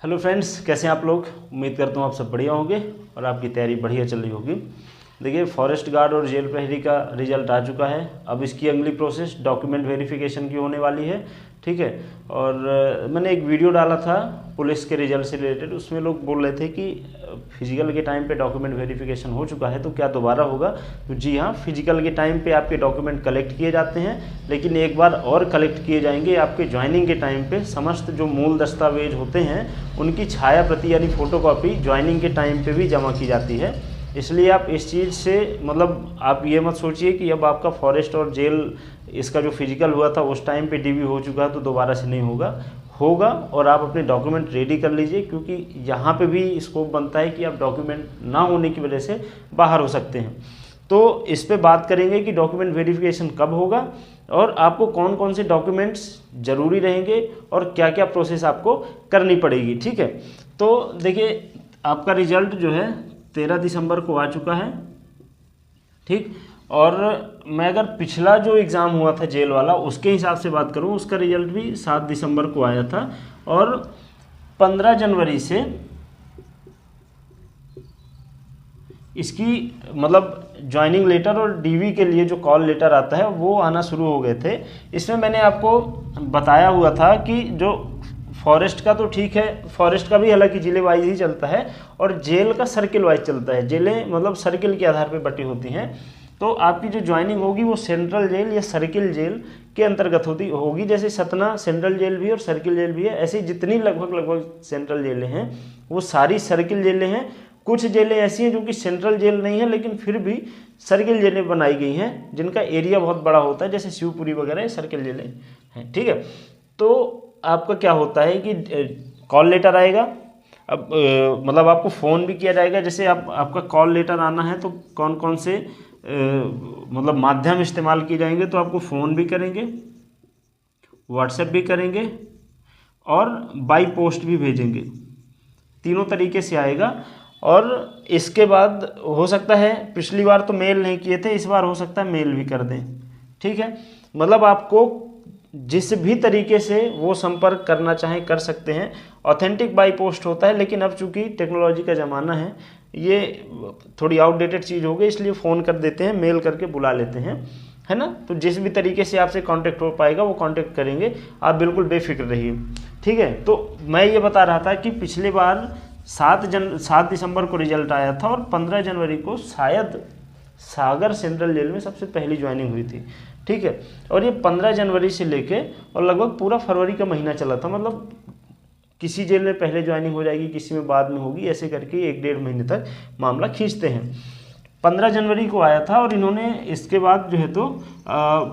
Hello friends, कैसे हैं आप लोग। उम्मीद करता हूँ आप सब बढ़िया होंगे और आपकी तैयारी बढ़िया चल रही होगी। देखिए, फॉरेस्ट गार्ड और जेल प्रहरी का रिजल्ट आ चुका है। अब इसकी अगली प्रोसेस डॉक्यूमेंट वेरिफिकेशन की होने वाली है, ठीक है। और मैंने एक वीडियो डाला था पुलिस के रिजल्ट से रिलेटेड। उसमें लोग बोल रहे थे कि फिजिकल के टाइम पे डॉक्यूमेंट वेरिफिकेशन हो चुका है तो क्या दोबारा होगा। तो जी हाँ, फिजिकल के टाइम पे आपके डॉक्यूमेंट कलेक्ट किए जाते हैं, लेकिन एक बार और कलेक्ट किए जाएंगे आपके ज्वाइनिंग के टाइम पे। समस्त जो मूल दस्तावेज होते हैं उनकी छाया प्रति यानी फोटोकॉपी ज्वाइनिंग के टाइम पे भी जमा की जाती है। इसलिए आप इस चीज़ से मतलब आप ये मत सोचिए कि अब आपका फॉरेस्ट और जेल इसका जो फिजिकल हुआ था उस टाइम पे डीवी हो चुका है तो दोबारा से नहीं होगा। और आप अपने डॉक्यूमेंट रेडी कर लीजिए, क्योंकि यहाँ पे भी स्कोप बनता है कि आप डॉक्यूमेंट ना होने की वजह से बाहर हो सकते हैं। तो इस पे बात करेंगे कि डॉक्यूमेंट वेरिफिकेशन कब होगा और आपको कौन कौन से डॉक्यूमेंट्स ज़रूरी रहेंगे और क्या क्या प्रोसेस आपको करनी पड़ेगी, ठीक है। तो देखिए, आपका रिजल्ट जो है 13 दिसंबर को आ चुका है, ठीक। और मैं अगर पिछला जो एग्ज़ाम हुआ था जेल वाला उसके हिसाब से बात करूं, उसका रिजल्ट भी 7 दिसंबर को आया था। और 15 जनवरी से इसकी मतलब ज्वाइनिंग लेटर और डीवी के लिए जो कॉल लेटर आता है वो आना शुरू हो गए थे। इसमें मैंने आपको बताया हुआ था कि जो फॉरेस्ट का तो ठीक है, फॉरेस्ट का भी हालांकि जिले वाइज ही चलता है और जेल का सर्किल वाइज चलता है। जेलें मतलब सर्किल के आधार पर बटी होती हैं। तो आपकी जो ज्वाइनिंग होगी वो सेंट्रल जेल या सर्किल जेल के अंतर्गत होगी। जैसे सतना सेंट्रल जेल भी है और सर्किल जेल भी है, ऐसी जितनी लगभग सेंट्रल जेलें हैं वो सारी सर्किल जेलें हैं। कुछ जेलें ऐसी हैं जो कि सेंट्रल जेल नहीं है लेकिन फिर भी सर्किल जेलें बनाई गई हैं, जिनका एरिया बहुत बड़ा होता है, जैसे शिवपुरी वगैरह सर्किल जेलें हैं, ठीक है। तो आपका क्या होता है कि कॉल लेटर आएगा। अब मतलब आपको फ़ोन भी किया जाएगा। जैसे आपका कॉल लेटर आना है तो कौन कौन से मतलब माध्यम इस्तेमाल किए जाएंगे, तो आपको फ़ोन भी करेंगे, व्हाट्सएप भी करेंगे और बाई पोस्ट भी भेजेंगे। तीनों तरीके से आएगा। और इसके बाद हो सकता है, पिछली बार तो मेल नहीं किए थे, इस बार हो सकता है मेल भी कर दें, ठीक है। मतलब आपको जिस भी तरीके से वो संपर्क करना चाहें कर सकते हैं। ऑथेंटिक बाई पोस्ट होता है, लेकिन अब चूंकि टेक्नोलॉजी का ज़माना है, ये थोड़ी आउटडेटेड चीज़ हो गई, इसलिए फ़ोन कर देते हैं, मेल करके बुला लेते हैं, है ना। तो जिस भी तरीके से आपसे कांटेक्ट हो पाएगा वो कांटेक्ट करेंगे, आप बिल्कुल बेफिक्र रहिए, ठीक है। तो मैं ये बता रहा था कि पिछले बार 7 दिसंबर को रिजल्ट आया था और 15 जनवरी को शायद सागर सेंट्रल जेल में सबसे पहली ज्वाइनिंग हुई थी, ठीक है। और ये 15 जनवरी से लेके और लगभग पूरा फरवरी का महीना चला था। मतलब किसी जेल में पहले ज्वाइनिंग हो जाएगी, किसी में बाद में होगी, ऐसे करके 1-1.5 महीने तक मामला खींचते हैं। 15 जनवरी को आया था और इन्होंने इसके बाद जो है तो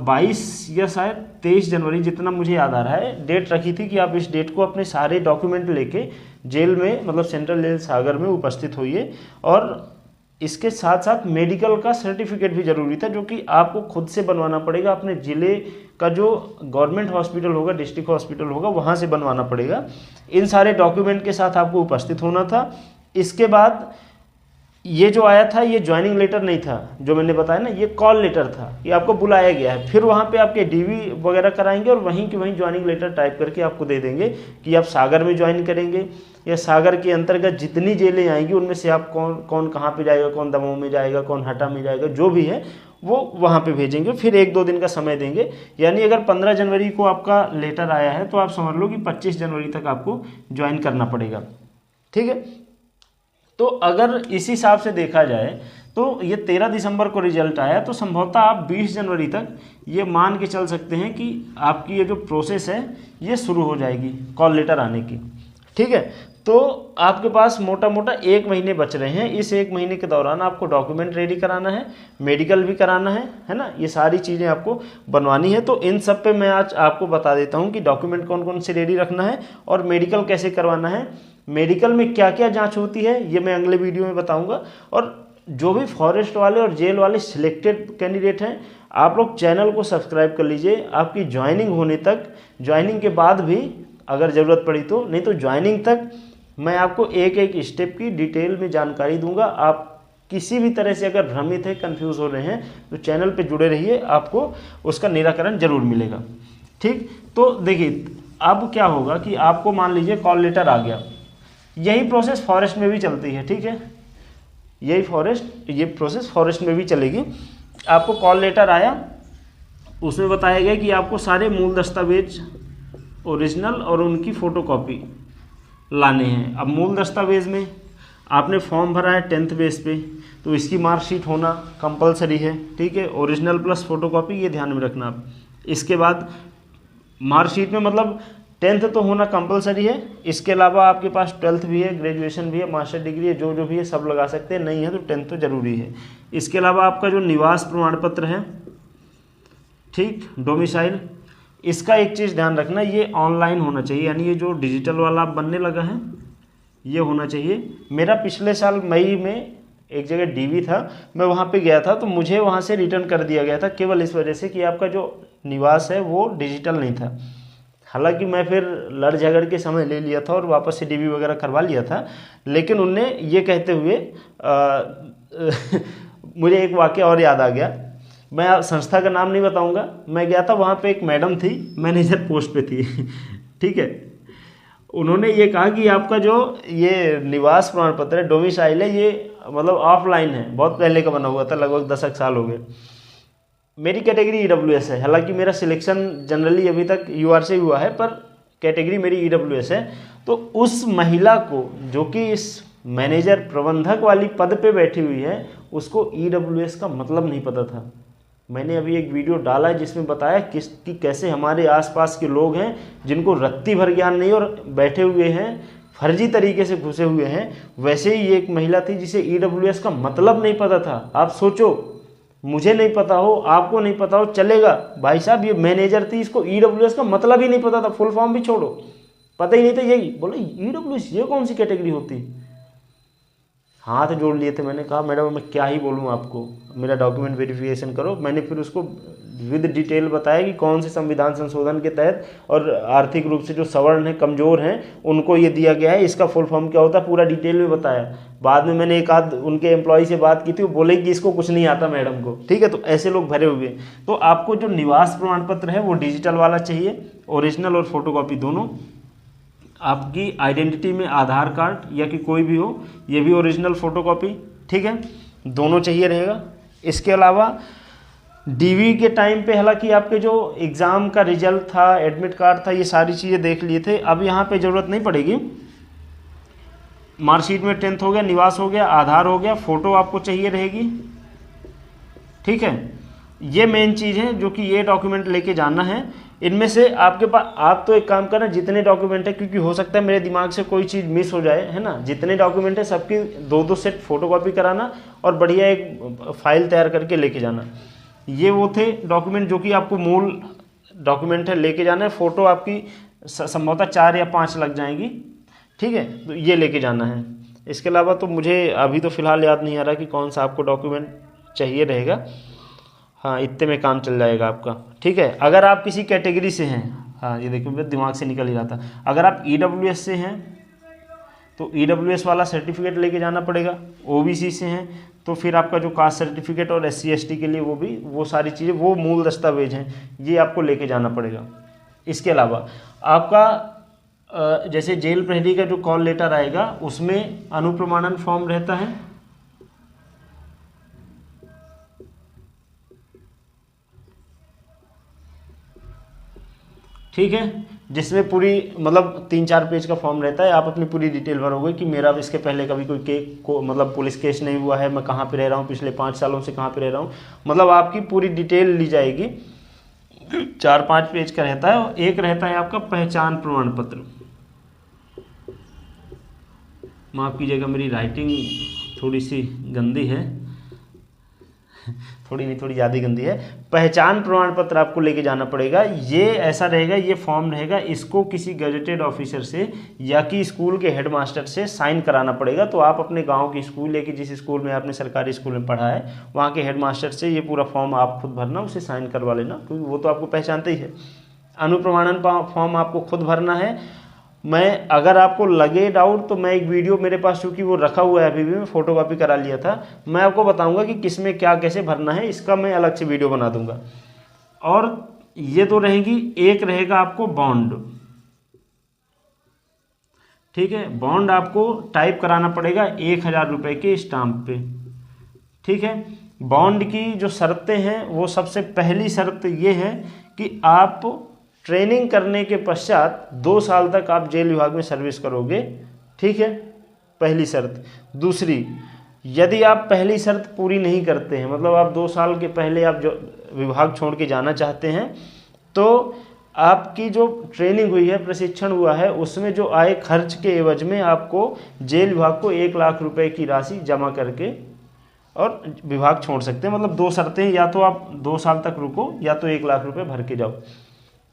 22 या शायद 23 जनवरी, जितना मुझे याद आ रहा है, डेट रखी थी कि आप इस डेट को अपने सारे डॉक्यूमेंट लेके जेल में मतलब सेंट्रल जेल सागर में उपस्थित होइए। और इसके साथ साथ मेडिकल का सर्टिफिकेट भी ज़रूरी था, जो कि आपको खुद से बनवाना पड़ेगा। अपने ज़िले का जो गवर्नमेंट हॉस्पिटल होगा, डिस्ट्रिक्ट हॉस्पिटल होगा, वहाँ से बनवाना पड़ेगा। इन सारे डॉक्यूमेंट के साथ आपको उपस्थित होना था। इसके बाद ये जो आया था ये ज्वाइनिंग लेटर नहीं था, जो मैंने बताया ना, ये कॉल लेटर था, ये आपको बुलाया गया है। फिर वहाँ पे आपके डीवी वगैरह कराएंगे और वहीं के वहीं ज्वाइनिंग लेटर टाइप करके आपको दे देंगे कि आप सागर में ज्वाइन करेंगे, या सागर के अंतर्गत जितनी जेलें आएंगी उनमें से आप कौन कहाँ पे जाएगा, कौन दमोह में जाएगा, कौन हटा में जाएगा, जो भी है वो वहाँ पे भेजेंगे। फिर 1-2 दिन का समय देंगे। यानी अगर 15 जनवरी को आपका लेटर आया है तो आप समझ लो कि 25 जनवरी तक आपको ज्वाइन करना पड़ेगा, ठीक है। तो अगर इस हिसाब से देखा जाए तो ये 13 दिसंबर को रिजल्ट आया, तो संभवतः आप 20 जनवरी तक ये मान के चल सकते हैं कि आपकी ये जो प्रोसेस है ये शुरू हो जाएगी कॉल लेटर आने की, ठीक है। तो आपके पास मोटा मोटा 1 महीने बच रहे हैं। इस 1 महीने के दौरान आपको डॉक्यूमेंट रेडी कराना है, मेडिकल भी कराना है ना, ये सारी चीज़ें आपको बनवानी है। तो इन सब पे मैं आज आपको बता देता हूँ कि डॉक्यूमेंट कौन कौन से रेडी रखना है और मेडिकल कैसे करवाना है, मेडिकल में क्या क्या जांच होती है, ये मैं अगले वीडियो में बताऊंगा। और जो भी फॉरेस्ट वाले और जेल वाले सिलेक्टेड कैंडिडेट हैं, आप लोग चैनल को सब्सक्राइब कर लीजिए। आपकी ज्वाइनिंग होने तक, ज्वाइनिंग के बाद भी अगर ज़रूरत पड़ी तो, नहीं तो ज्वाइनिंग तक मैं आपको एक एक स्टेप की डिटेल में जानकारी दूंगा। आप किसी भी तरह से अगर भ्रमित है, कंफ्यूज हो रहे हैं, तो चैनल पे जुड़े रहिए, आपको उसका निराकरण जरूर मिलेगा, ठीक। तो देखिए, अब क्या होगा कि आपको मान लीजिए कॉल लेटर आ गया, यही प्रोसेस फॉरेस्ट में भी चलती है, ठीक है, ये प्रोसेस फॉरेस्ट में भी चलेगी। आपको कॉल लेटर आया, उसमें बताया गया कि आपको सारे मूल दस्तावेज ओरिजिनल और उनकी फ़ोटोकॉपी लाने हैं। अब मूल दस्तावेज में आपने फॉर्म भरा है 10th बेस पे, तो इसकी मार्कशीट होना कंपलसरी है, ठीक है, ओरिजिनल प्लस फ़ोटोकॉपी, ये ध्यान में रखना आप। इसके बाद मार्कशीट में मतलब 10th तो होना कंपलसरी है, इसके अलावा आपके पास 12th भी है, ग्रेजुएशन भी है, मास्टर डिग्री है, जो भी है सब लगा सकते हैं, नहीं है तो 10th तो जरूरी है। इसके अलावा आपका जो निवास प्रमाण पत्र है, ठीक, डोमिसाइल, इसका एक चीज़ ध्यान रखना, ये ऑनलाइन होना चाहिए, यानी ये जो डिजिटल वाला बनने लगा है ये होना चाहिए। मेरा पिछले साल मई में एक जगह डीवी था, मैं वहाँ पे गया था, तो मुझे वहाँ से रिटर्न कर दिया गया था, केवल इस वजह से कि आपका जो निवास है वो डिजिटल नहीं था। हालांकि मैं फिर लड़ झगड़ के समय ले लिया था और वापस से डीवी वगैरह करवा लिया था, लेकिन उनने ये कहते हुए मुझे एक वाक़या और याद आ गया। मैं संस्था का नाम नहीं बताऊंगा, मैं गया था, वहाँ पे एक मैडम थी, मैनेजर पोस्ट पे थी ठीक है, उन्होंने ये कहा कि आपका जो ये निवास प्रमाण पत्र है, डोमिसाइल है, ये मतलब ऑफलाइन है, बहुत पहले का बना हुआ था, लगभग 10 साल हो गए। मेरी कैटेगरी EWS है, हालांकि मेरा सिलेक्शन जनरली अभी तक UR से हुआ है, पर कैटेगरी मेरी EWS है। तो उस महिला को जो कि इस मैनेजर प्रबंधक वाली पद पे बैठी हुई है, उसको EWS का मतलब नहीं पता था। मैंने अभी एक वीडियो डाला है जिसमें बताया कि कैसे हमारे आसपास के लोग हैं जिनको रत्ती भर ज्ञान नहीं और बैठे हुए हैं, फर्जी तरीके से घुसे हुए हैं। वैसे ही एक महिला थी जिसे EWS का मतलब नहीं पता था। आप सोचो, मुझे नहीं पता हो, आपको नहीं पता हो, चलेगा, भाई साहब ये मैनेजर थी, इसको EWS का मतलब ही नहीं पता था, फुल फॉर्म भी छोड़ो, पता ही नहीं था। यही बोले EWS ये कौन सी कैटेगरी होती। हाथ जोड़ लिए थे, मैंने कहा मैडम मैं क्या ही बोलूँ आपको, मेरा डॉक्यूमेंट वेरिफिकेशन करो। मैंने फिर उसको विद डिटेल बताया कि कौन से संविधान संशोधन के तहत और आर्थिक रूप से जो सवर्ण हैं, कमज़ोर हैं, उनको ये दिया गया है, इसका फुल फॉर्म क्या होता है, पूरा डिटेल में बताया। बाद में मैंने एक आध उनके एम्प्लॉय से बात की थी, वो बोले कि इसको कुछ नहीं आता मैडम को, ठीक है। तो ऐसे लोग भरे हुए। तो आपको जो निवास प्रमाण पत्र है वो डिजिटल वाला चाहिए, ओरिजिनल और फोटोकॉपी दोनों। आपकी आइडेंटिटी में आधार कार्ड या कि कोई भी हो, ये भी ओरिजिनल फोटोकॉपी, ठीक है, दोनों चाहिए रहेगा। इसके अलावा डीवी के टाइम पे हालांकि आपके जो एग्ज़ाम का रिजल्ट था, एडमिट कार्ड था, ये सारी चीज़ें देख लिए थे, अब यहाँ पे ज़रूरत नहीं पड़ेगी। मार्कशीट में 10th हो गया, निवास हो गया, आधार हो गया, फ़ोटो आपको चाहिए रहेगी, ठीक है। ये मेन चीज़ है जो कि ये डॉक्यूमेंट लेके जाना है। इनमें से आपके पास, आप तो एक काम करना, जितने डॉक्यूमेंट है, क्योंकि हो सकता है मेरे दिमाग से कोई चीज़ मिस हो जाए, है ना, जितने डॉक्यूमेंट है सबकी 2-2 सेट फोटोकॉपी कराना और बढ़िया एक फाइल तैयार करके लेके जाना। ये वो थे डॉक्यूमेंट जो कि आपको मूल डॉक्यूमेंट है लेके जाना है। फ़ोटो आपकी संभवतः 4 या 5 लग जाएंगी, ठीक है, तो ये लेके जाना है। इसके अलावा तो मुझे अभी तो फ़िलहाल याद नहीं आ रहा कि कौन सा आपको डॉक्यूमेंट चाहिए रहेगा। हाँ, इतने में काम चल जाएगा आपका, ठीक है। अगर आप किसी कैटेगरी से हैं, हाँ ये देखिए मेरे दिमाग से निकल ही रहा था, अगर आप EWS से हैं तो EWS वाला सर्टिफिकेट लेके जाना पड़ेगा। OBC से हैं तो फिर आपका जो कास्ट सर्टिफिकेट और SC ST के लिए वो सारी चीज़ें, वो मूल दस्तावेज हैं, ये आपको लेके जाना पड़ेगा। इसके अलावा आपका जैसे जेल प्रहरी का जो कॉल लेटर आएगा उसमें अनुप्रमाणन फॉर्म रहता है, ठीक है, जिसमें पूरी मतलब 3-4 पेज का फॉर्म रहता है। आप अपनी पूरी डिटेल भरोगे कि मेरा इसके पहले कभी कोई मतलब पुलिस केस नहीं हुआ है, मैं कहाँ पे रह रहा हूँ, पिछले 5 सालों से कहाँ पे रह रहा हूँ, मतलब आपकी पूरी डिटेल ली जाएगी। 4-5 पेज का रहता है। और एक रहता है आपका पहचान प्रमाण पत्र। माफ़ कीजिएगा मेरी राइटिंग थोड़ी सी गंदी है, थोड़ी ज़्यादा गंदी है। पहचान प्रमाण पत्र आपको लेके जाना पड़ेगा। ये ऐसा रहेगा, ये फॉर्म रहेगा, इसको किसी गजेटेड ऑफिसर से या कि स्कूल के हेडमास्टर से साइन कराना पड़ेगा। तो आप अपने गांव की स्कूल या कि जिस स्कूल में आपने सरकारी स्कूल में पढ़ा है वहाँ के हेडमास्टर से ये पूरा फॉर्म आप खुद भरना, उसे साइन करवा लेना, क्योंकि वो तो आपको पहचानते ही है। अनुप्रमाणन फॉर्म आपको खुद भरना है। मैं अगर आपको लगे डाउट तो मैं एक वीडियो मेरे पास, चूँकि वो रखा हुआ है अभी भी, मैं फ़ोटोकॉपी करा लिया था, मैं आपको बताऊंगा कि किस में क्या कैसे भरना है, इसका मैं अलग से वीडियो बना दूंगा। और ये तो रहेगी, एक रहेगा आपको बॉन्ड, ठीक है। बॉन्ड आपको टाइप कराना पड़ेगा 1000 रुपये के स्टाम्प पे, ठीक है। बॉन्ड की जो शर्तें हैं वो सबसे पहली शर्त ये है कि आप ट्रेनिंग करने के पश्चात 2 साल तक आप जेल विभाग में सर्विस करोगे, ठीक है, पहली शर्त। दूसरी, यदि आप पहली शर्त पूरी नहीं करते हैं, मतलब आप 2 साल के पहले आप जो विभाग छोड़ के जाना चाहते हैं, तो आपकी जो ट्रेनिंग हुई है, प्रशिक्षण हुआ है, उसमें जो आए खर्च के एवज में आपको जेल विभाग को 1 लाख रुपए की राशि जमा करके और विभाग छोड़ सकते हैं। मतलब 2 शर्तें, या तो आप 2 साल तक रुको या तो 1 लाख रुपए भर के जाओ।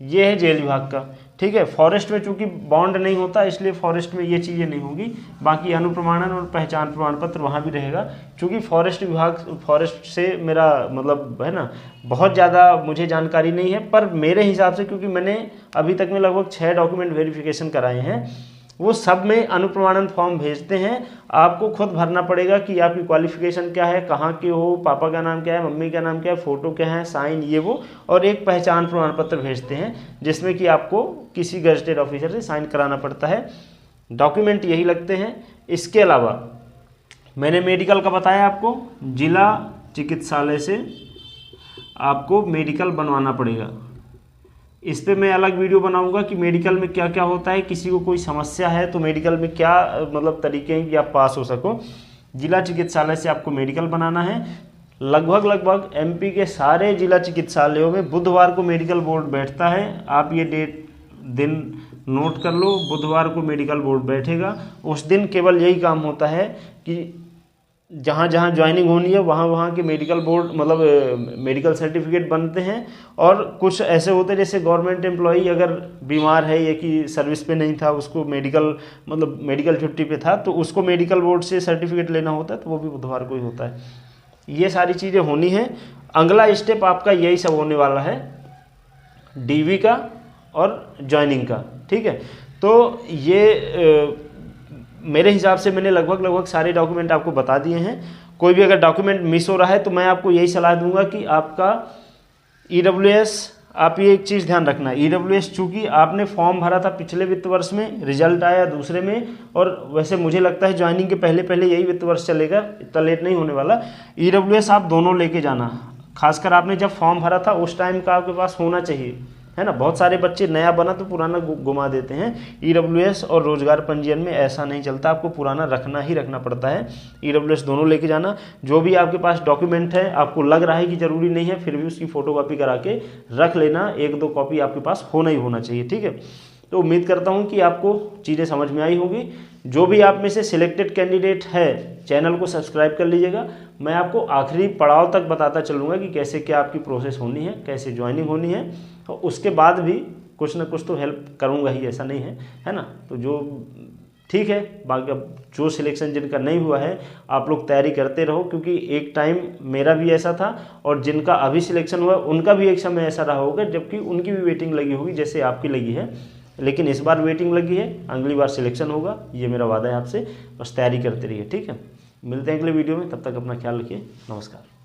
ये है जेल विभाग का, ठीक है। फॉरेस्ट में चूंकि बॉन्ड नहीं होता इसलिए फॉरेस्ट में ये चीज़ें नहीं होगी। बाकी अनुप्रमाणन और पहचान प्रमाण पत्र वहाँ भी रहेगा। चूंकि फॉरेस्ट विभाग, फॉरेस्ट से मेरा मतलब है ना, बहुत ज़्यादा मुझे जानकारी नहीं है, पर मेरे हिसाब से, क्योंकि मैंने अभी तक में लगभग 6 डॉक्यूमेंट वेरिफिकेशन कराए हैं, वो सब में अनुप्रमाणन फॉर्म भेजते हैं। आपको खुद भरना पड़ेगा कि आपकी क्वालिफिकेशन क्या है, कहाँ के हो, पापा का नाम क्या है, मम्मी का नाम क्या है, फ़ोटो क्या है, साइन ये वो, और एक पहचान प्रमाण पत्र भेजते हैं जिसमें कि आपको किसी गजटेड ऑफिसर से साइन कराना पड़ता है। डॉक्यूमेंट यही लगते हैं। इसके अलावा मैंने मेडिकल का बताया आपको, जिला चिकित्सालय से आपको मेडिकल बनवाना पड़ेगा। इस पे मैं अलग वीडियो बनाऊंगा कि मेडिकल में क्या क्या होता है, किसी को कोई समस्या है तो मेडिकल में क्या मतलब तरीके हैं कि आप पास हो सको। जिला चिकित्सालय से आपको मेडिकल बनाना है। लगभग एमपी के सारे जिला चिकित्सालयों में बुधवार को मेडिकल बोर्ड बैठता है। आप ये दिन नोट कर लो, बुधवार को मेडिकल बोर्ड बैठेगा। उस दिन केवल यही काम होता है कि जहाँ जहाँ ज्वाइनिंग होनी है वहाँ वहाँ के मेडिकल बोर्ड मतलब मेडिकल सर्टिफिकेट बनते हैं। और कुछ ऐसे होते हैं जैसे गवर्नमेंट एम्प्लॉई अगर बीमार है या कि सर्विस पे नहीं था, उसको मेडिकल छुट्टी पे था, तो उसको मेडिकल बोर्ड से सर्टिफिकेट लेना होता है, तो वो भी बुधवार को ही होता है। ये सारी चीज़ें होनी है। अगला स्टेप आपका यही सब होने वाला है, डीवी का और ज्वाइनिंग का, ठीक है। तो ये मेरे हिसाब से मैंने लगभग सारे डॉक्यूमेंट आपको बता दिए हैं। कोई भी अगर डॉक्यूमेंट मिस हो रहा है तो मैं आपको यही सलाह दूंगा कि आपका EWS, आप ये एक चीज़ ध्यान रखना, EWS चूँकि आपने फॉर्म भरा था पिछले वित्त वर्ष में, रिजल्ट आया दूसरे में, और वैसे मुझे लगता है ज्वाइनिंग के पहले यही वित्त वर्ष चलेगा, इतना लेट नहीं होने वाला। EWS आप दोनों लेके जाना। खासकर आपने जब फॉर्म भरा था उस टाइम का आपके पास होना चाहिए, है ना। बहुत सारे बच्चे नया बना तो पुराना गुमा देते हैं। EWS और रोजगार पंजीयन में ऐसा नहीं चलता, आपको पुराना ही रखना पड़ता है। EWS दोनों लेके जाना। जो भी आपके पास डॉक्यूमेंट है, आपको लग रहा है कि जरूरी नहीं है, फिर भी उसकी फोटोकॉपी करा के रख लेना। 1-2 कॉपी आपके पास होना ही होना चाहिए, ठीक है। तो उम्मीद करता हूँ कि आपको चीज़ें समझ में आई होगी। जो भी आप में से सिलेक्टेड कैंडिडेट है, चैनल को सब्सक्राइब कर लीजिएगा। मैं आपको आखिरी पड़ाव तक बताता चलूँगा कि कैसे क्या आपकी प्रोसेस होनी है, कैसे ज्वाइनिंग होनी है, और उसके बाद भी कुछ ना कुछ तो हेल्प करूँगा ही, ऐसा नहीं है ना। तो जो ठीक है, बाकी अब जो सिलेक्शन जिनका नहीं हुआ है आप लोग तैयारी करते रहो, क्योंकि एक टाइम मेरा भी ऐसा था और जिनका अभी सिलेक्शन हुआ उनका भी एक समय ऐसा रहा होगा जबकि उनकी भी वेटिंग लगी होगी जैसे आपकी लगी है। लेकिन इस बार वेटिंग लगी है, अगली बार सिलेक्शन होगा, ये मेरा वादा है आपसे। बस तैयारी करते रहिए, ठीक है। मिलते हैं अगले वीडियो में, तब तक अपना ख्याल रखिए। नमस्कार।